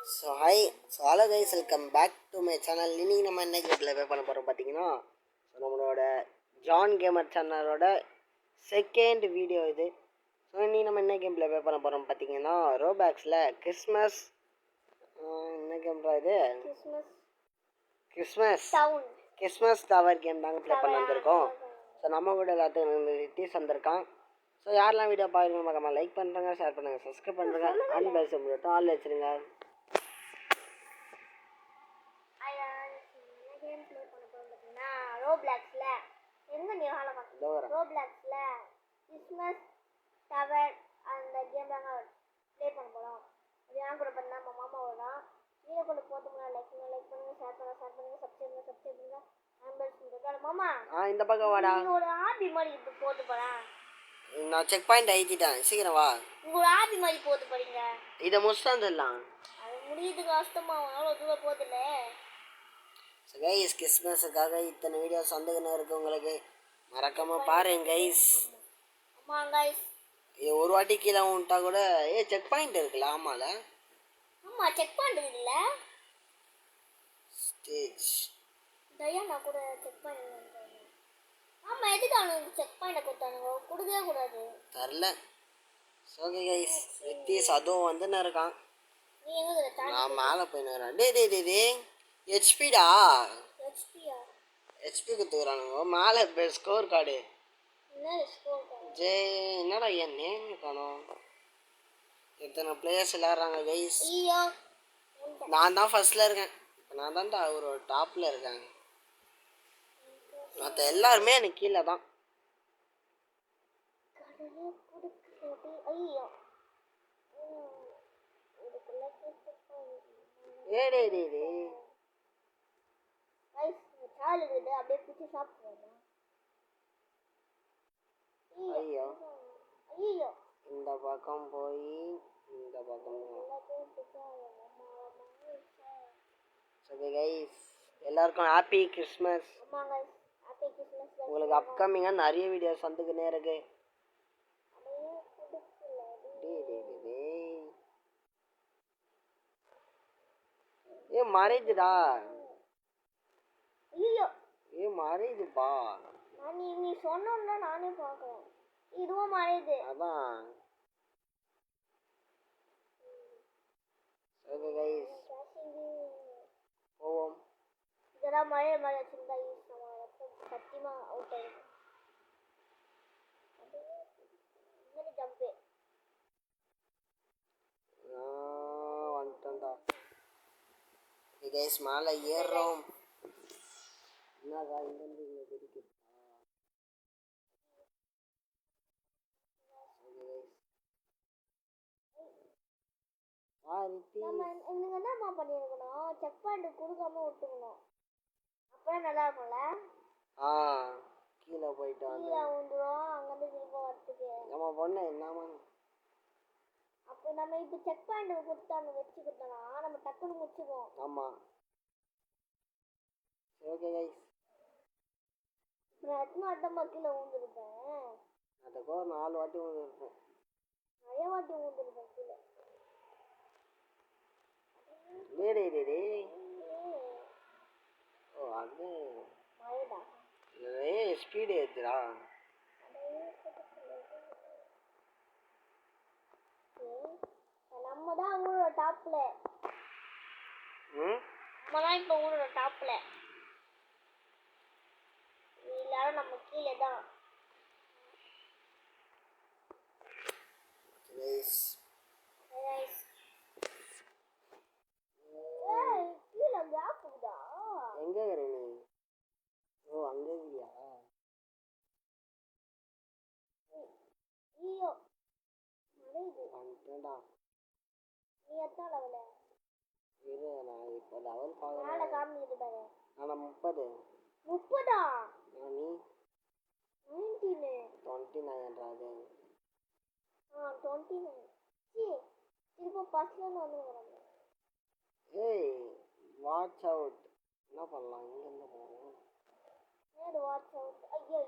Hello guys, welcome back to my channel. இன்னைக்கு நம்ம என்ன கேமில் ப்ளே பண்ண போகிறோம் பார்த்தீங்கன்னா, நம்மளோட ஜான் கேமர் சேனலோட செகண்ட் வீடியோ இது. ஸோ இன்னைக்கு நம்ம என்ன கேமில் ப்ளே பண்ண போகிறோம் பார்த்தீங்கன்னா, ரோபாக்ஸில் கிறிஸ்மஸ் என்ன கேம்ரா இது? கிறிஸ்மஸ் டவர் கேம் தாங்க ப்ளே பண்ண வந்திருக்கோம். ஸோ நம்ம கூட எல்லாத்துக்கும் ரிட்டீஸ் வந்திருக்கான். ஸோ யாரெல்லாம் வீடியோ பார்க்குறீங்க மறக்காம லைக் பண்ணுறங்க, ஷேர் பண்ணுங்கள், சப்ஸ்கிரைப் பண்ணுறங்க, அண்ட் பெல் சிம்பல் ஆல் வச்சுருங்க. ரோப்ளாக்ஸ்ல எங்க நீ ஹால பாக்க ரோப்ளாக்ஸ்ல கிறிஸ்மஸ் டவர் அந்த கேம் தாங்க ப்ளே பண்ண போறோம். அது நான் கூட பண்ணா நம்ம மாமாவோட வீடியோ கொண்டு போட்டுங்க. லைக் பண்ணுங்க, ஷேர் பண்ணுங்க, சப்ஸ்கிரைப் பண்ணுங்க. நம்பர் சொல்லுங்க மாமா. இந்த பக்கம் வாடா. நீ ஒரு ஆபி மாதிரி இது போட்டு போறா. நான் செக் பாயிண்ட் ஐத்திட்டேன், சீக்கிரம் வா. உங்க ஆபி மாதிரி போட்டு போறீங்க. இத முடிச்சிட்டு வந்துடலாம். அது முடியுது கஷ்டமா, அவ்வளோ தூரம் போதில்ல. ஸோ கைஸ், கிறிஸ்மஸுக்காக இத்தனை வீடியோஸ் வந்துக்கின்னு இருக்குது உங்களுக்கு. மறக்காம பாருங்க கைஸ். ஆமாம் கைஸ், ஒரு வாட்டி கீழே விட்டா கூட செக் பாயிண்ட் இருக்குல்ல? ஆமால, ஆமாம் செக் பாயிண்ட் இல்லை. ஸ்டேஜ் தயா கூட செக் பாயிண்ட். ஆமாம், எதுக்கு அவனுக்கு செக் பாயிண்டை கொடுத்தானுங்க? கொடுக்கவே கூடாது, தரல. ஸோ கைஸ், ரித்தீஸ் அதுவும் வந்துன்னு இருக்கான். நீ எங்கே? நான் மேலே போயின்னு டே ஹெச்பிடா. ஹெச்பி கொடுத்துக்கிறானுங்க மேலே. ஸ்கோர் கார்டு என்னடா என் நேம் காணும். எத்தனை பிளேயர்ஸ் விளையாடுறாங்க கைஸ். நான் தான் ஃபர்ஸ்ட்ல இருக்கேன். நான் தான்டா ஒரு டாப்ல இருக்கேன். மற்ற எல்லாருமே எனக்கு கீழே தான். அப்படியே பிடிச்சி சாப்பிடுவாங்க. ஐயோ, இந்த பக்கம் போய் இந்த பக்கம். எல்லாருக்கும் ஹாப்பி கிறிஸ்மஸ். உங்களுக்கு அப்கமிங்காக நிறைய வீடியோஸ் வந்துக்கினே இருக்கு. மறையுதுடா. மறையுதுப்பா. நீ சொன்னா நானே பார்க்கிறேன். இதுவும் மறையுது. அதான். ஓகே கைஸ், போவோம். இதெல்லாம் மழை மழை வச்சிருந்தா சத்தியமா அவுட் ஆயிடும். ஜம்பு வந்துட்டா. கைஸ், மேலே ஏறுறோம். என்னடா இங்கிருந்து இங்கே குதிக்குது. நம்ம என்னமா பண்ணிருக்கணும்? செக் பாயிண்ட் கொடுக்காம விட்டுக்கணும். அப்பதான் நல்லா இருக்கும்ல. கீழே போயிட்டு கீழே வந்துடும். அங்கிருந்து திரும்ப வரத்துக்கு நம்ம பொண்ணு என்னமா. அப்போ நம்ம இப்போ செக் பாயிண்ட் கொடுத்தாங்க வச்சுக்கிட்டோம்னா நம்ம டக்குன்னு முடிச்சுக்குவோம். ஆமாம். ஓகே கைஸ், நான் எத்தனை வாட்டமா கீழே ஊந்துருப்பேன். அதுக்கு ஒரு 4 வாட்டி ஊந்துருப்பேன். நிறைய வாட்டி ஊந்துருப்பேன் கீழே. ஓ, அது மழைடா. ஸ்பீடு ஏற்றுடா. நம்ம தான் ஊரோட டாப்ல. நம்ம தான் இப்போ ஊரோட டாப்ல. எல்லாரும் நம்ம கீழே தான். கீழே கேப்புதா. எங்க இருக்கிற நீ? ஓ, அங்க இருக்கியா? ஐயோ, மழைது. வந்துட்டேன்டா. நீ எத்தனை லெவல? இரு, நான் இப்போ லெவல் பார்க்குறேன். மேலே காமிக்குது பாரு. ஆனால் 30. 30ஆ? நீ 19. 29ன்றாது. 29. திரும்ப பஸ்லேருந்து வந்துருக்குறாங்க. Watch out. என்ன பண்ணலாம்? இங்கேருந்து போவோம். Watch out. ஐயோ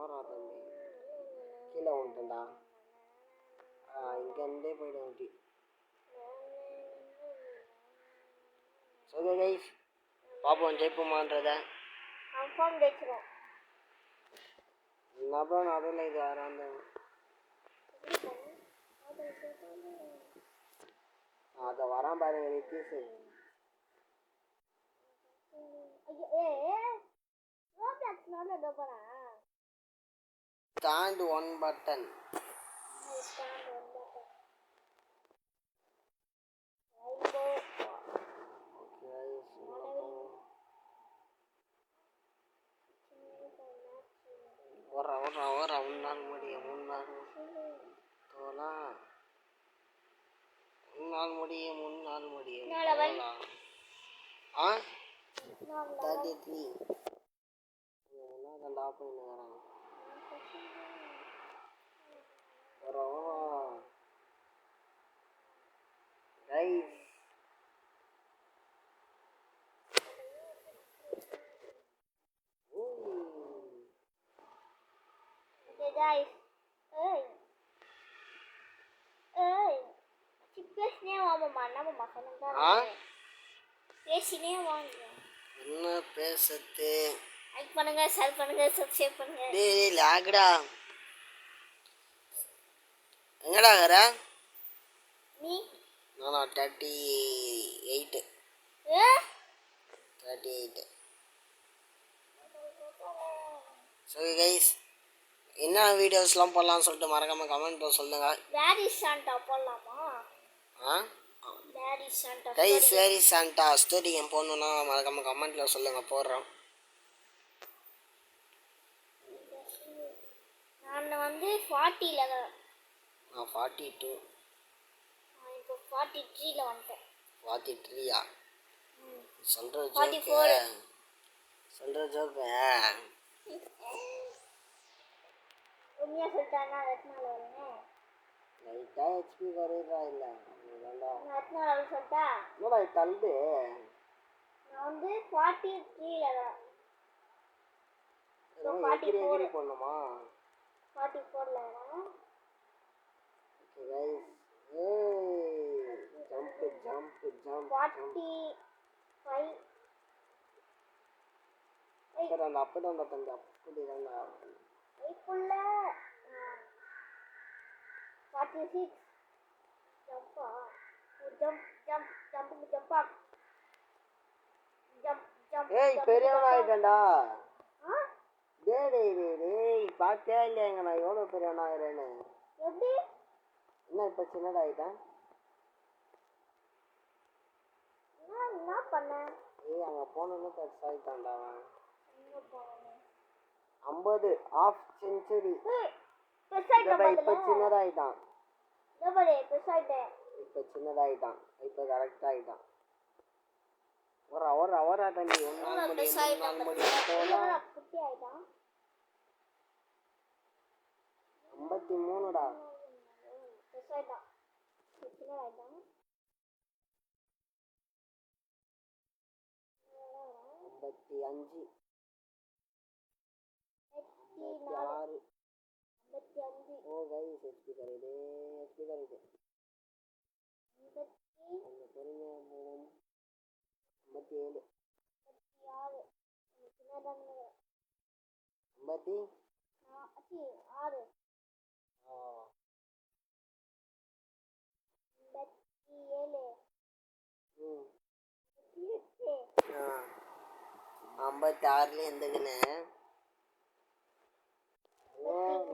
வரா தம்பி. கீழே வந்துட்டேன்டா. இங்கேருந்தே போய்டும் ஊட்டி. ஓகே கைஸ், பார்ப்போம் ஜெயிப்போமான்றத. கன்ஃபார்ம் ஜெயிச்சிரும். அப்புறம் நடுவில் இது வராந்த அதை வரான் பாருங்க ரித்தீஷ். Stand one button. ஒரு உன்னால் முடியும் உன்னால் முடியும் ஆ 33 என்ன ஆஃப் பண்ணுறாங்க. ரைஸ் guys, பேசினே வாங்கம்மா என்னம்மா சொல்லுங்க. பேசினே வாங்க. என்ன பேசுறது? லைக் பண்ணுங்க, ஷேர் பண்ணுங்க, சப்ஸ்கிரைப் பண்ணுங்க. டேய் லாக்டா எங்கடா இருக்கற நீ? நானா 38. 38. ஸோ கைஸ், என்ன வீடியோஸ்லாம் போடலாம்னு சொல்லிட்டு மறக்காம கமெண்ட் சொல்லுங்க. வேர் இஸ் சாண்டா போடலாமா? Guys where is Santa story game போடணும்னா மறக்காம கமெண்ட்ல சொல்லுங்க, போடுறோம். நான் வந்து 40ல இருக்கேன். நான் 42. இப்போ 43ல வந்துட்டேன். 43யா? சொல்ற 44. ஜோக்கு உண்மையா சொல்லிட்டானா எத்தனால வருங்க? லைட்டா ஹெச்பி குறையுதா இல்ல? நான் எத்தனால சொல்லிட்டா? என்னடா இது தள்ளுது? நான் வந்து 43ல இருக்கேன். So 44 போடணுமா? 44ல இருக்கேன். ஓகே கைஸ், ஏய் ஜம்ப் 45. அப்பதான் தம்பி அப்படிதான்டா. இப்புள்ள 46. ஜம்பா ஜம்ப். ஏய் பெரியவனா ஆயிட்டேன்டா. டேய் பார்த்தே இல்லையாங்க நான் எவ்வளோ பெரியவனா ஆகிறேன்னு. எப்படி? என்ன இப்போ சின்னதாயிட்டேன்? என்ன பண்ண? ஏய் அங்கே போனோன்னு பெருசாகிட்டான்டா அவன். 50 half century. இப்போ சின்னதாயிட்டான். இப்போ சின்னதாயிட்டான். இப்போ கரெக்டாக ஆகிட்டான். ஒரு தண்ணி 1 நாள் முடியும் போலாம். 53டா. 55. 56. ஓ கைஸ் ஹெச்பி கரையுது. கொஞ்சம் பொறுமையாக போகும். 57. 56. ம் 56ல எந்தக்குன்னு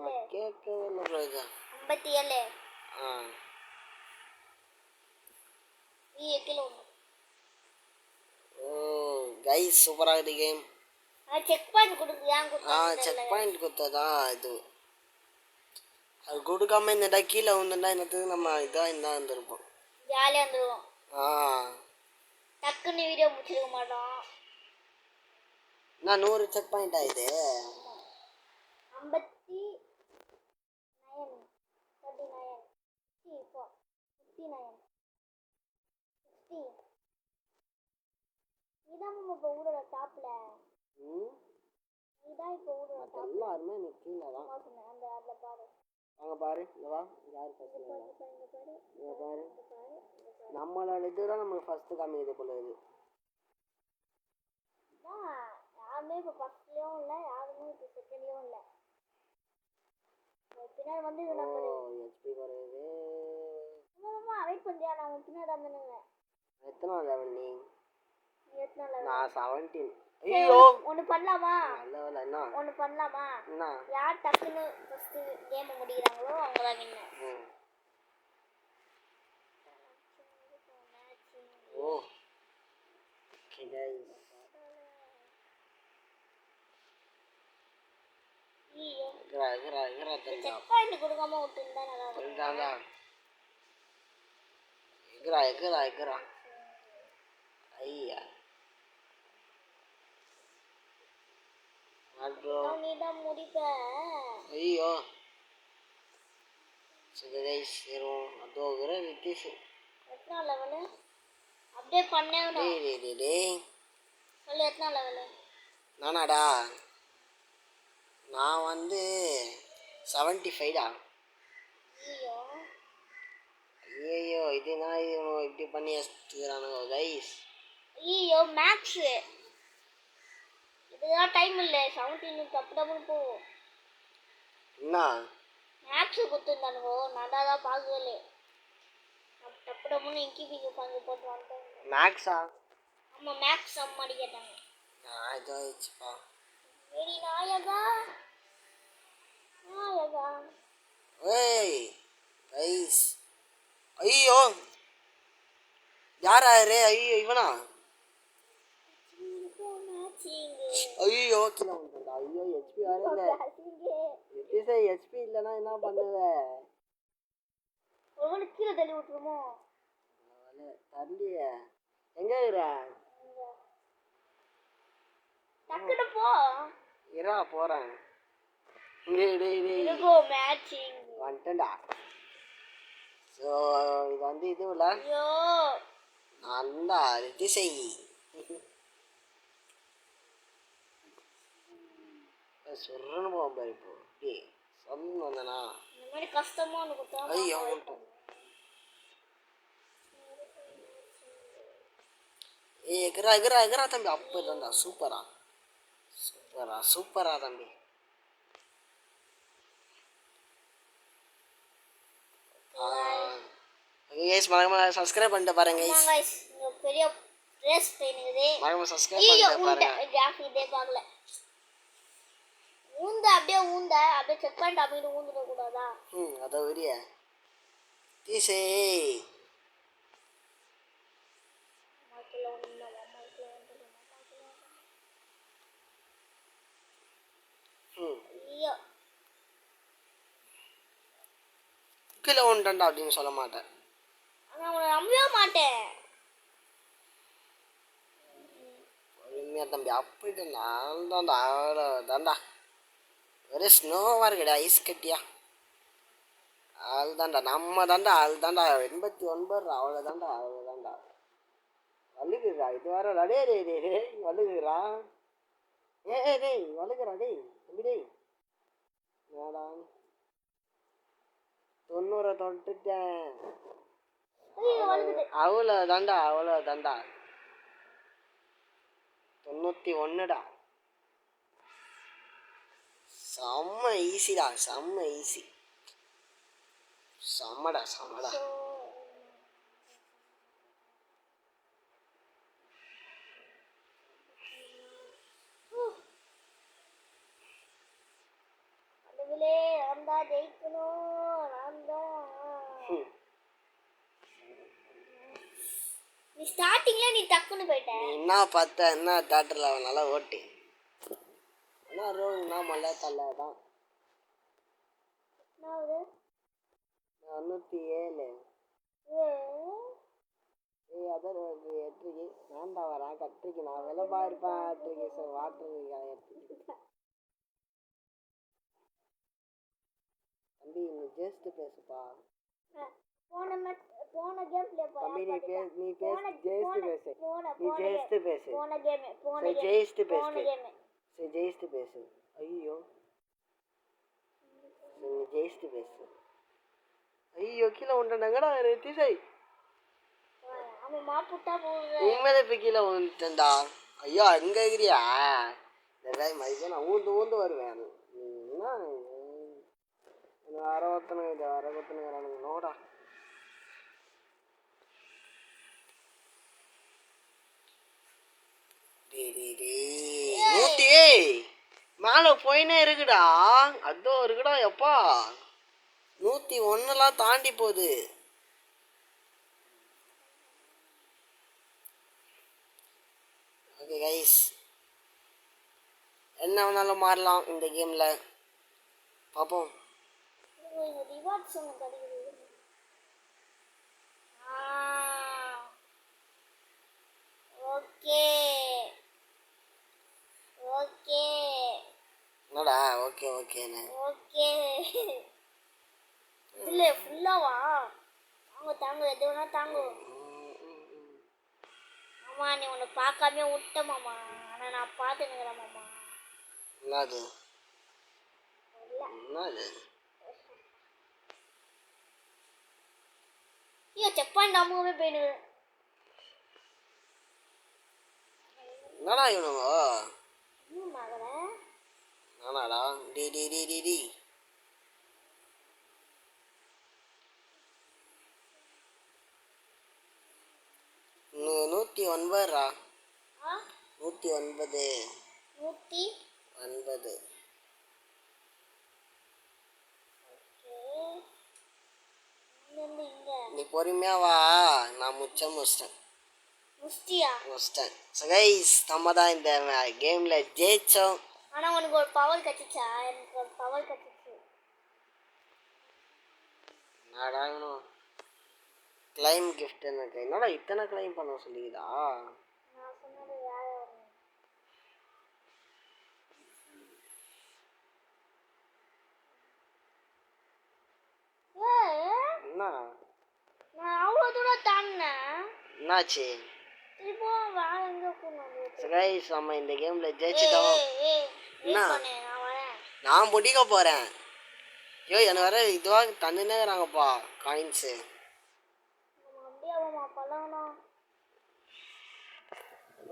நான் கேட்கவே இல்லை ப்ரோஜா. 57. ஓ கைஸ் சூப்பராக இருக்குது கேம். செக் பாயிண்ட் கொடுக்குறியா? செக் பாயிண்ட் கொடுத்ததா இது. அது கொடுக்காம இந்த கீழே வந்துட்டா என்னத்துக்கு நம்ம இதாக இருந்தால் இருந்திருப்போம். ஜாலியாக வந்துடுவோம். டக்குன்னு வீடியோ முடிச்சிருக்க மாட்டோம். நான் 100 செக் பாயிண்ட் ஆகுது. 59 39 54 59 60. இதான் இப்போ ஊரோட டாப்ல. இதான் இப்போ ஊரோட டாப். எல்லாருமே நீ கீழே தான். அந்த அதில் பாரு. வாங்க பாரு இங்க வா யார் ஃபர்ஸ்ட் இங்க பாரு நம்மளோட இதுதான் நமக்கு ஃபர்ஸ்ட் காமிக்குது போல இது யாருமே இப்போ ஃபர்ஸ்ட்லேயும் இல்லை யாருமே இப்போ செகண்ட்லேயும் இல்லை பின்னாடி வந்து ஓ ஹெச்பி குறையுது வெயிட் பண்ணியா நான் உன் பின்னாடி வந்துடுங்க எத்தனை லெவல் நீ எத்தனை level? நான் 17 சரி, ஐயோ ஒண்ணு பண்ணலாமா நல்ல வேலை என்ன ஒண்ணு பண்ணலாமா என்ன யார் டக்குன்னு ஃபர்ஸ்ட் கேம் முடிக்கிறாங்களோ அவங்க தான் வின்னர் ம். ஓ ஓகே गाइस ஐயோ இகரா தந்தா செக் பாயிண்ட் கொடுக்காம விட்டுருந்தா நல்லா இருக்கும் தந்தாடா இகரா ஐயா ப்ரோ நீ தான் முடிப்ப ஐயோ சரி गाइस ஏறும் அதோ வர ரித்திஷ் எத்தனை லெவலு அப்படியே பண்ணே டேய் சொல்லு எத்தனை லெவலு நானாடா நான் வந்து 75 டா ஐயோ ஐயோ இது நான் இப்படி பண்ணி வச்சுக்கிறானுங்க गाइस ஐயோ மேக்ஸ் இதுதான் டைம் இல்லை 17 டப்பு டப்புன்னு போ என்ன மேக்ஸ் கொடுத்துருந்தானுங்கோ நான் தான் பார்க்கவே இல்லை டப்பு டப்புன்னு இங்கிபிக்கு உட்காந்து போட்டு வந்துட்டேன் மேக்ஸா ஆமாம் மேக்ஸ் அம்மாடி கேட்டாங்க நான் இதாகிடுச்சுப்பா வெரி நாயகா ஏய் गाइस ஐயோ யாரா ரே ஐயோ இவனா ஐயோ கீழே வந்துட்டா ஐயோ ஹெச்பி வேற இல்ல எபிசே ஹெச்பி இல்லனா என்ன பண்ணுவ ஒருவேளை கீழே தள்ளி விட்டுருமோ தள்ளிய எங்க இருக்கற டக்குனு போ இரா போறேன் டேய் இருக்கோ மேட்சிங் வந்துட்டேன்டா ஸோ இது வந்து இது இல்லை ஐயோ நல்லா ரித்திசை சொல்றன்னு போவோம் பாரு இப்போ டே சொல்லணும் வந்தனா இந்த மாதிரி கஷ்டமா ஒன்று கொடுத்தா ஐயோ ஏய் எகரா தம்பி அப்போ தான்டா சூப்பரா தம்பி गाइस மறக்காம சப்ஸ்கிரைப் பண்ணிட்டு பாருங்க गाइस गाइस இங்க பெரிய ரேஸ் ட்ரெயினுது மறக்காம சப்ஸ்கிரைப் பண்ணிட்டு பாருங்க ஜாஃபி இதே பார்க்கல ஊந்த அப்படியே செக் பண்ணிட்டு அப்படியே ஊந்துட கூடாதா அத வரிய தீசே ஐயோ கீழே ஒன்றுண்டா அப்படின்னு சொல்ல மாட்டேன் நான் உன்னை நம்பவே மாட்டேன் பொறுமையா தம்பி அப்படின்ட்டு நான் தான்டா தாண்டா ஒரே ஸ்னோவாக இருக்குடா ஐஸ் கட்டியா அதுதான்டா நம்ம தாண்டா 89 அவ்வளோதான்டா வலுக்குறா இது வேற டேய் வலுக்குறா டேய் வலுக்குறா டேய் தம்பி டேய் என்னடா 90 தொட்டுட்டேன் அவ்வளோதான்டா 91டா செம்ம ஈஸிடா செம்மடா அதுவிலே நான் தான் ஜெயிக்கணும் நான் தான் நீ ஸ்டார்டிங்ல நீ டக்குன்னு போயிட்ட நீ என்ன பார்த்த என்ன தேட்டரில் நல்லா ஓட்டு என்ன ரோல்னா மல்ல தலை தான் என்னாவது 97 அதான் எட்டுக்கு நான் தான் வரேன் கட்டுக்கு நான் விலப்பா இருப்பேன் எட்டுக்கு வாட்டருக்கு தம்பி நீ ஜெஸ்ட் பேசுப்பா போன கேம் ப்ளே தம்பி நீ ஜெயிஸ்ட் பேசு ஐயோ நீ வேஸ்ட் பேசு. ஐயோ கீழே விட்டுட்டாங்கடா திசை. ஆமாம்மா புட்டா போகுது. உண்மையிலே இப்போ கீழே விட்டுட்டேன்டா. ஐயோ அங்கே இருக்கிறியா? இந்த மதியம் நான் ஊந்து ஊந்து வருவேன். என்ன வர ஒருத்தனுங்கிறானுங்க நோடா. நூத்தி மேலே போயினே இருக்குடா. அதோ இருக்குடா எப்பா. 101 தாண்டி போகுது. ஓகே கைஸ், என்ன வேணாலும் மாறலாம் இந்த கேமில். பார்ப்போம். ரிவார்ட்ஸ் ஒன்று கிடைக்குது. ஓகே ஓகே என்னடா ஓகே ஓகேண்ணே? ஓகே இல்லை ஃபுல்லாவா? தாங்க எது வேணா தாங்க. மாமா நீ உன்னை பார்க்காம விட்ட மாமா. ஆனால் நான் பார்த்துனுங்கிறேன் மாமா. என்னது என்னது? ஐயோ செக் பாயிண்ட் அமுகமே போயிடுது. என்னடா இவனுங்க? இன்னும் மகள நானாடா டி டி டி டி டி 109. 109. 109. நீ பொறுமையா வா, நான் முடிச்சிட்டேன். ஸோ கைஸ், நம்ம தான் இந்த கேம்ல ஜெயிச்சோம். ஆனா உனக்கு ஒரு பவர் கிடைச்சா? எனக்கு ஒரு பவர் கிடைச்சு. என்னடா வேணும்? கிளைம் கிஃப்ட் எனக்கு. என்னடா இத்தனை கிளைம் பண்ண சொல்லிக்குதா? நான் சொன்னது வேற ஒன்று. என்ன நான் அவ்வளோ தூரம் தாண்டினேன். என்னாச்சு? திரும்பவும் வேற எங்கே போகணும்? ஸோ கைஸ், நம்ம இந்த கேம்ல ஜெயிச்சிட்டோம். என்ன நான் வரேன். நான் முடிக்க போறேன். ஐயோ எனக்கு வர இதுவாக தந்துனேங்கிறாங்கப்பா காயின்ஸு.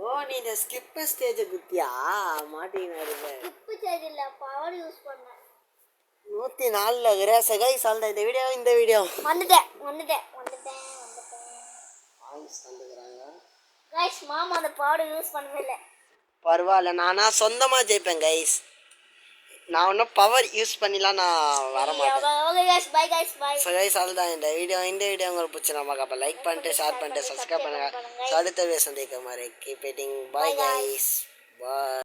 ஓ நீ இந்த ஸ்கிப் ஸ்டேஜை குத்தியா மாட்டீங்க? ஸ்கிப் ஸ்டேஜ் இல்லை, பவர் யூஸ் பண்ணேன். 104 இருக்கிற. கைஸ் அவ்வளோதான் இந்த வீடியோ. வந்துட்டேன் காயின்ஸ் தந்துக்கிறாங்க. கைஸ் மாமா அந்த பவர் யூஸ் பண்ணவே இல்லை. பரவாயில்ல, நானா சொந்தமாக ஜெயிப்பேன் கைஸ். நான் ஒன்றும் பவர் யூஸ் பண்ணிலாம் நான் வர மாட்டேன். Okay guys, bye guys, bye. So guys அவ்வளோதான் இந்த வீடியோ உங்களுக்கு பிடிச்சிருந்தா அப்போ லைக் பண்ணிட்டு ஷேர் பண்ணிட்டு சப்ஸ்கிரைப் பண்ணுங்கள். அடுத்த வீடியோ சந்திக்கிற மாதிரி கீப் இட்டிங். பை கைஸ், பாய்.